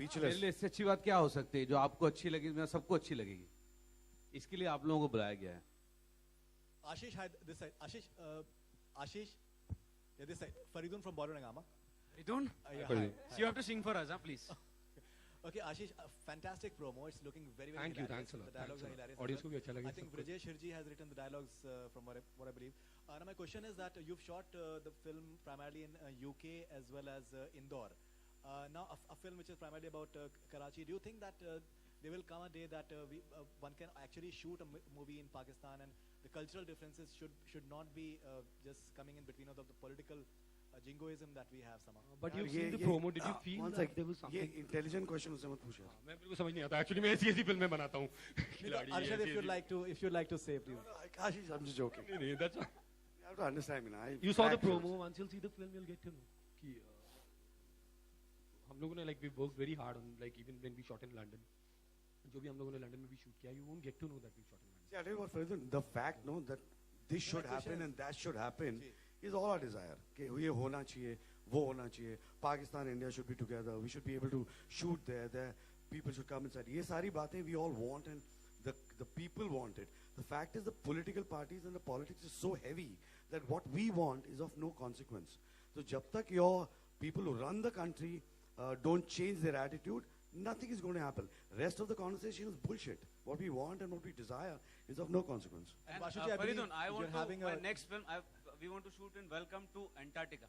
Speechless. मेरे लिए इससे अच्छी बात क्या हो सकती है? जो आपको अच्छी लगी मैं सबको अच्छी लगेगी, इसके लिए आप लोगों को बुलाया गया है. Ashish had this side. Ashish, yeah, this side. Faridun from Bollywood Nagama. Faridun? Yeah, So hi. you have to sing for us, please. Okay, Ashish, fantastic promo. It's looking very, very Thank you, hilarious. thanks a lot. The dialogues are hilarious. Audience को भी अच्छा लगे. I think Brijesh Hirji has written the dialogues from what I believe. Now my question is that you've shot the film primarily in UK as well as Indore. Now a film which is primarily about Karachi. Do you think that there will come a day that one can actually shoot a movie in Pakistan and the cultural differences should not be just coming in between of the political jingoism that we have somehow? But you've seen the promo. Did you feel one that sec, there was something? ये intelligent question उससे मत पूछो. मैं बिल्कुल समझ नहीं आता. Actually मैं ऐसी फिल्में बनाता हूँ. Arshad, if you'd like to say, please. Ashish, I'm just joking. नहीं, that's all. You have to understand me now. You saw the promo. Once you'll see the film, you'll get to know. कि हम लोगों ने like we worked very hard on like even when we shot in London. जो भी हम लोगों ने London में भी शूट किया, you won't get to know that we shot in London. See, I tell you what, Faridun, the fact, no, that this should happen and that should happen is all our desire. कि ये होना चाहिए, वो होना चाहिए. Pakistan, India should be together. We should be able to shoot there. There, people should come inside. ये सारी बातें we all want and the people want it. The fact is the political parties and the politics is so heavy that what we want is of no consequence. So जब तक your people who run the country don't change their attitude, nothing is going to happen. Rest of the conversation is bullshit. What we want and what we desire is of no consequence. And Vashuji, I Faridun, believe I want you're to, having my a- next film, we want to shoot in Welcome to Antarctica.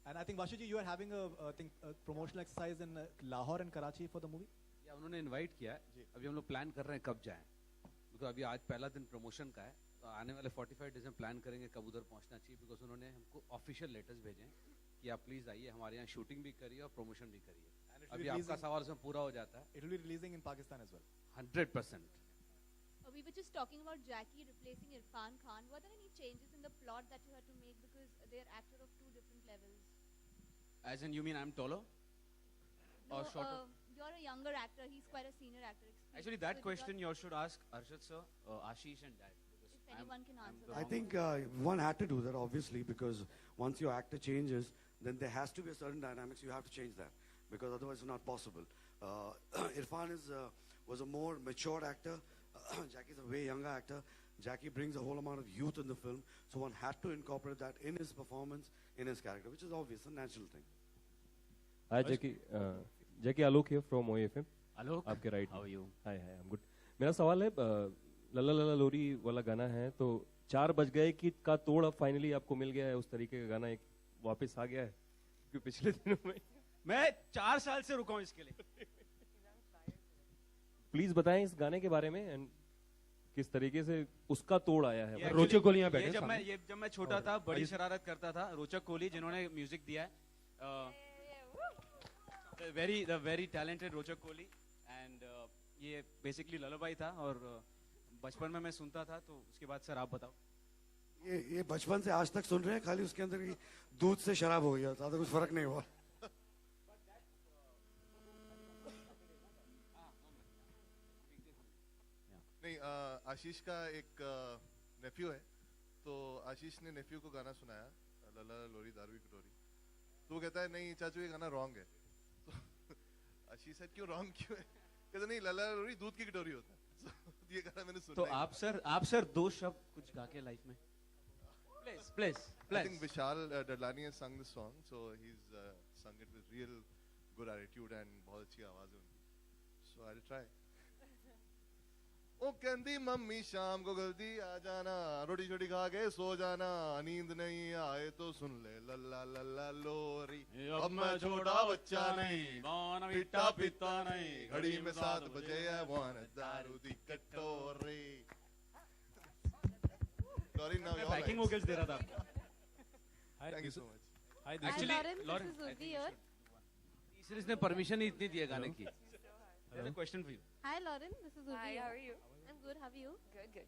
And I think Vashuji, you are having a promotional exercise in Lahore and Karachi for the movie. या उन्होंने invite किया है. अभी हम लोग plan कर रहे हैं कब जाएं, बिकॉज अभी आज पहला दिन प्रमोशन का है. तो आने वाले 45 डेज में प्लान करेंगे कब उधर पहुंचना चाहिए, बिकॉज उन्होंने हमको ऑफिशियल लेटर्स भेजे हैं कि आप प्लीज आइए, हमारे यहाँ शूटिंग भी करिए और प्रमोशन भी करिए. अभी आपका सवाल उसमें पूरा हो जाता है. It will be releasing in Pakistan as well. 100%. We were just talking about Jackie replacing Irfan Khan. Were there any changes in the plot that you had to make because they're actor of two different levels? As in, you mean I'm taller? No, Or shorter? you're a younger actor. He's quite a senior actor. Actually, that question you should ask Arshad sir, Ashish and Dad. because If anyone can answer I that. think one had to do that obviously because once your actor changes, then there has to be a certain dynamics. You have to change that because otherwise it's not possible. Irfan was a more mature actor. Jackie's a way younger actor. Jackie brings a whole amount of youth in the film, so one had to incorporate that in his performance, in his character, which is obvious, a natural thing. Hi Jackie, Jackie Alok here from OFM. Alok, आपके right. how are you? Hi, I'm good. मेरा सवाल है, लल्ला लल्ला लोरी वाला गाना है, तो 4 बज गए कि का तोड़ अब फाइनली आपको मिल गया है, उस तरीके का गाना एक वापस आ गया है, क्योंकि पिछले दिनों में मैं 4 साल से रुका हूँ इसके लिए. प्लीज बताएं इस गाने के बारे में एंड किस तरीके से उसका तोड़ आया है. रोचक कोहली यहाँ बैठे जब मैं छोटा था, बड़ी शरारत करता था. रोचक कोहली जिन्होंने म्यूजिक दिया है, the very talented रोचक कोहली, and ये बेसिकली ललाबाई था और बचपन में मैं सुनता था. तो उसके बाद सर आप बताओ. ये बचपन से आज तक सुन रहे हैं, खाली उसके अंदर की दूध से शराब हो गया, ज्यादा कुछ फर्क नहीं हुआ. नहीं, आशीष का एक नेफ्यू है, तो आशीष ने नेफ्यू को गाना सुनाया, लला लोरी दारू की कटोरी. तो वो कहता है नहीं चाचू ये गाना रॉन्ग है. तो आशीष से क्यों रॉन्ग क्यों है? कहता नहीं लला लोरी दूध की कटोरी होता है. ये गाना मैंने सुना. तो आप सर 2 शब्द कुछ गा के लाइफ में. Please. I think Vishal Dadlani has sung this song, so he's sung it with real good attitude and बहुत अच्छी आवाज है उनकी. So I'll try. ओ कहती मम्मी शाम को जल्दी आ जाना, रोटी छोटी खा के सो जाना, नींद नहीं आए तो सुन ले लल्ला लल्ला लोरी. अब मैं छोटा बच्चा नहीं, पीटा पीता नहीं, घड़ी में 7 बजे है वान दारू दी कटोरी. Sorry, now you're backing right. Vocals दे रहा था आपको. Thank you so much. Hi, Actually, Lauren, this is Urvi here. तीसरे इसने परमिशन ही इतनी दी है गाने की. I have a question for you. Hi, Lauren, this is Urvi. Hi, how here. are you? I'm good. How are you? Good.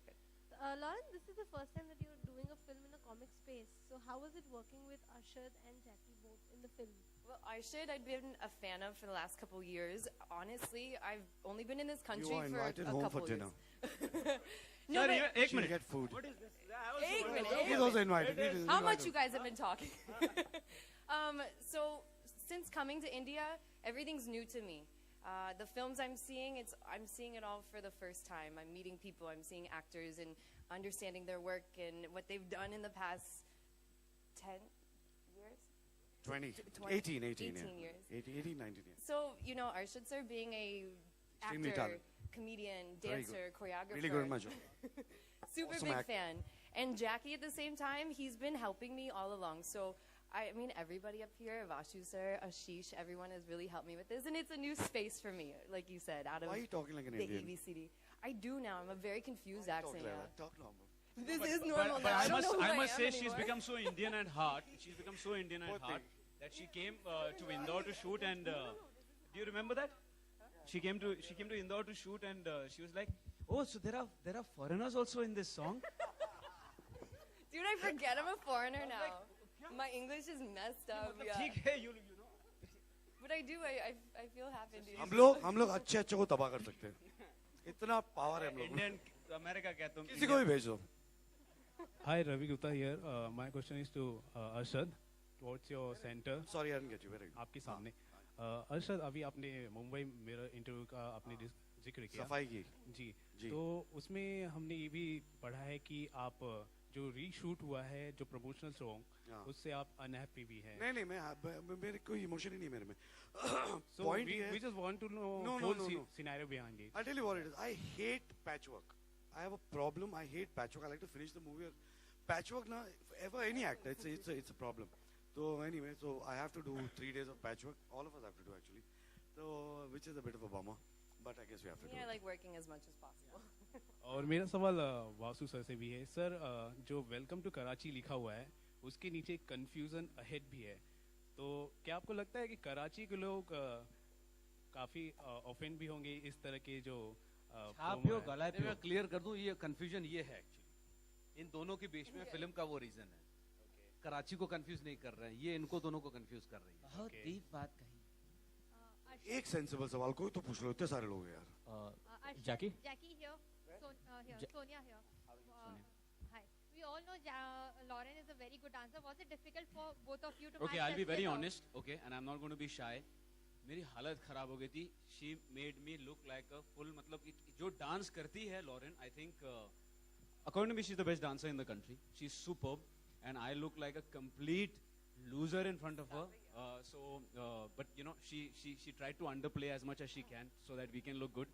Lauren, this is the first time that you're doing a film in a comic space. So how was it working with Arshad and Jackie both in the film? Well, Arshad, I've been a fan of for the last couple years. Honestly, I've only been in this country You are for a invited home couple for dinner. years. No, Sorry, but एक She'll minute. get food. What is this? एक minute. He's also invited. He is How invited. much you guys have been talking? So since coming to India, everything's new to me. The films I'm seeing, I'm seeing it all for the first time. I'm meeting people, I'm seeing actors and understanding their work and what they've done in the past 10 years. 20, 20 18 18 yeah. years. 18, 19 years. So, you know, Arshad sir being a Extremely actor, talented. comedian, Very dancer, choreographer. Really good at my job. Super Awesome big act. fan. And Jackie at the same time, he's been helping me all along. So, I mean, everybody up here, Vashu sir, Ashish, everyone has really helped me with this. And it's a new space for me, like you said, out of Why are you talking like an the Indian? ABCD. I do now. I'm a very confused Talk accent like now. that. Talk normal. This is normal But now. I don't know who I I must am say anymore. she's become so Indian at heart. She's become so Indian at Poor heart thing. that she came to Indore to shoot. And do you remember that? She came to Indore to shoot, and she was like, "Oh, so there are foreigners also in this song." Dude, I forget I'm a foreigner now. My English is messed up. Yeah. ठीक है, you know. But I do. I feel happy. Dude. हम लोग अच्छे को तबाह कर सकते हैं. इतना पावर है हम लोग में. Indian America क्या तुम? किसी को भी भेज दो. Hi, Ravi Gupta here. My question is to Arshad. Towards your center. Sorry, I didn't get you. Very good. आपके सामने. Arshad, अभी आपने मुंबई मेरा इंटरव्यू का आपने जिक्र किया. सफाई की. जी. जी. तो उसमें हमने ये भी पढ़ा है कि आप जो रीशूट हुआ है जो प्रमोशनल सॉन्ग उससे आप अनहैप्पी भी हैं. नहीं मैं मेरे कोई इमोशन ही नहीं मेरे में. So Point we just want to know No, whole no. scenario behind it. I'll tell you what it is. I hate patchwork. I have a problem. I hate patchwork. I like to finish the movie. Patchwork, na, ever any actor, it's a problem. So anyway, so I have to do 3 days of patchwork. All of us have to do actually. So which is a bit of a bummer, but I guess we have to do Yeah, I it. like working as much as possible. और मेरा सवाल Vasu sir से भी है. Sir, जो welcome to Karachi लिखा हुआ है उसके नीचे कंफ्यूजन अहेड भी है. तो क्या आपको लगता है कि कराची के लोग काफी ऑफेंड भी होंगे इस तरह के जो आप यो गलत मैं क्लियर कर दूं, ये कंफ्यूजन ये है एक्चुअली इन दोनों के बीच में फिल्म का वो रीजन है. कराची को कंफ्यूज नहीं कर रहे हैं, ये इनको दोनों को कंफ्यूज कर रही है. बहुत डीप बात कही. एक सेंसिबल सवाल कोई तो पूछ लो, इतने सारे लोग हैं यार. Jackie? Jackie here. Sonia here. Hi. We all know Lauren is a very good dancer. Was it difficult for both of you to Okay, match I'll be the very skill? honest. Okay, and I'm not going to be shy. मेरी हालत खराब हो गई थी. She made me look like a full, मतलब कि जो dance करती है Lauren, I think according to me she's the best dancer in the country. She's superb, and I look like a complete loser in front of her. But you know, she tried to underplay as much as she can so that we can look good.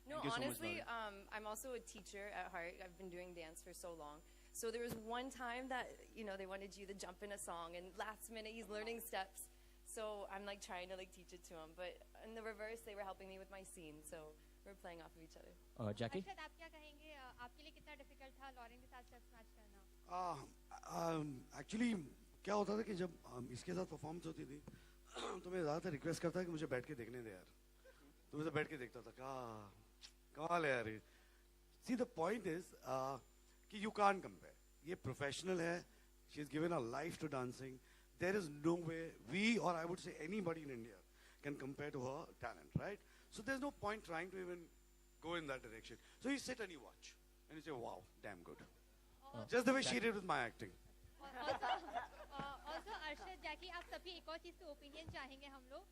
No, Thank you so much, honestly, Lauren. I'm also a teacher at heart. I've been doing dance for so long. So there was one time that, you know, they wanted you to jump in a song, and last minute he's learning steps. So I'm like trying to like teach it to him. But in the reverse, they were helping me with my scene. So we're playing off of each other. Jackie? Arshad, आप क्या कहेंगे? आपके लिए कितना difficult था Lauren के साथ steps match करना? एक्चुअली क्या होता था कि जब इसके साथ परफॉर्मेंस होती थी तो मैं ज़्यादातर रिक्वेस्ट करता कि मुझे बैठ के देखने दे यार. तो मुझे बैठ के देखता था कमाल है यार. सी द पॉइंट इज कि यू कांट कंपेयर. ये प्रोफेशनल है. She is given a life to dancing. There is no way we or I would say anybody in India can compare to her talent, right? So there is no point trying to even go in that direction. So you sit and you watch and you say, wow, damn good. Just the way she did with my acting. Also Arshad, Jackie, आप सभी एक और चीज से opinion चाहेंगे हम लोग.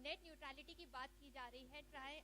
Net neutrality की बात की जा रही है. ट्राई